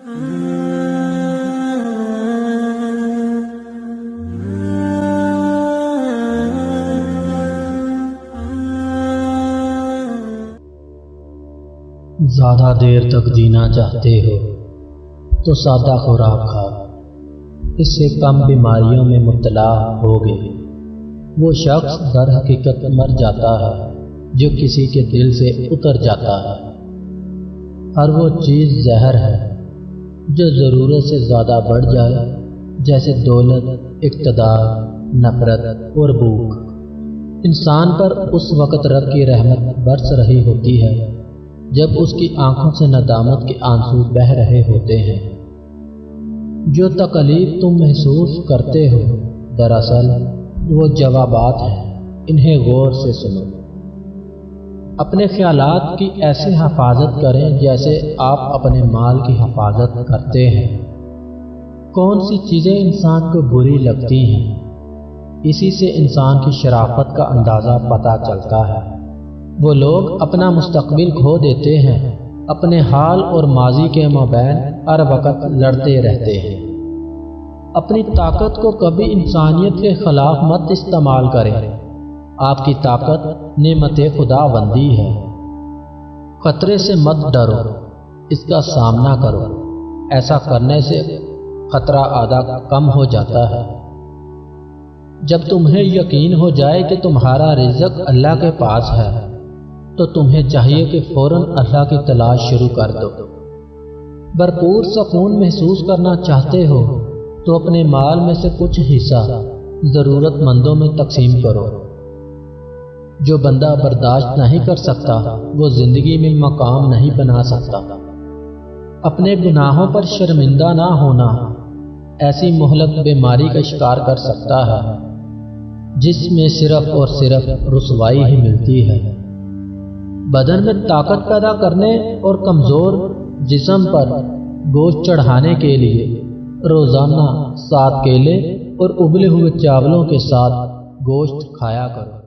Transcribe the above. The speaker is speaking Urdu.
زیادہ دیر تک جینا چاہتے ہو تو سادہ خوراک کھاؤ، اس سے کم بیماریوں میں مبتلا ہوگے۔ وہ شخص در حقیقت مر جاتا ہے جو کسی کے دل سے اتر جاتا ہے۔ ہر وہ چیز زہر ہے جو ضرورت سے زیادہ بڑھ جائے، جیسے دولت، اقتدار، نفرت اور بھوک۔ انسان پر اس وقت رب کی رحمت برس رہی ہوتی ہے جب اس کی آنکھوں سے ندامت کے آنسو بہہ رہے ہوتے ہیں۔ جو تکلیف تم محسوس کرتے ہو دراصل وہ جوابات ہیں، انہیں غور سے سنو۔ اپنے خیالات کی ایسے حفاظت کریں جیسے آپ اپنے مال کی حفاظت کرتے ہیں۔ کون سی چیزیں انسان کو بری لگتی ہیں، اسی سے انسان کی شرافت کا اندازہ پتہ چلتا ہے۔ وہ لوگ اپنا مستقبل کھو دیتے ہیں، اپنے حال اور ماضی کے مابین ہر وقت لڑتے رہتے ہیں۔ اپنی طاقت کو کبھی انسانیت کے خلاف مت استعمال کریں۔ آپ کی طاقت نعمت خداوندی ہے۔ خطرے سے مت ڈرو، اس کا سامنا کرو۔ ایسا کرنے سے خطرہ آدھا کم ہو جاتا ہے۔ جب تمہیں یقین ہو جائے کہ تمہارا رزق اللہ کے پاس ہے تو تمہیں چاہیے کہ فوراً اللہ کی تلاش شروع کر دو۔ بھرپور سکون محسوس کرنا چاہتے ہو تو اپنے مال میں سے کچھ حصہ ضرورت مندوں میں تقسیم کرو۔ جو بندہ برداشت نہیں کر سکتا وہ زندگی میں مقام نہیں بنا سکتا۔ اپنے گناہوں پر شرمندہ نہ ہونا ایسی مہلک بیماری کا شکار کر سکتا ہے جس میں صرف اور صرف رسوائی ہی ملتی ہے۔ بدن میں طاقت پیدا کرنے اور کمزور جسم پر گوشت چڑھانے کے لیے روزانہ 7 کیلے اور ابلے ہوئے چاولوں کے ساتھ گوشت کھایا کرو۔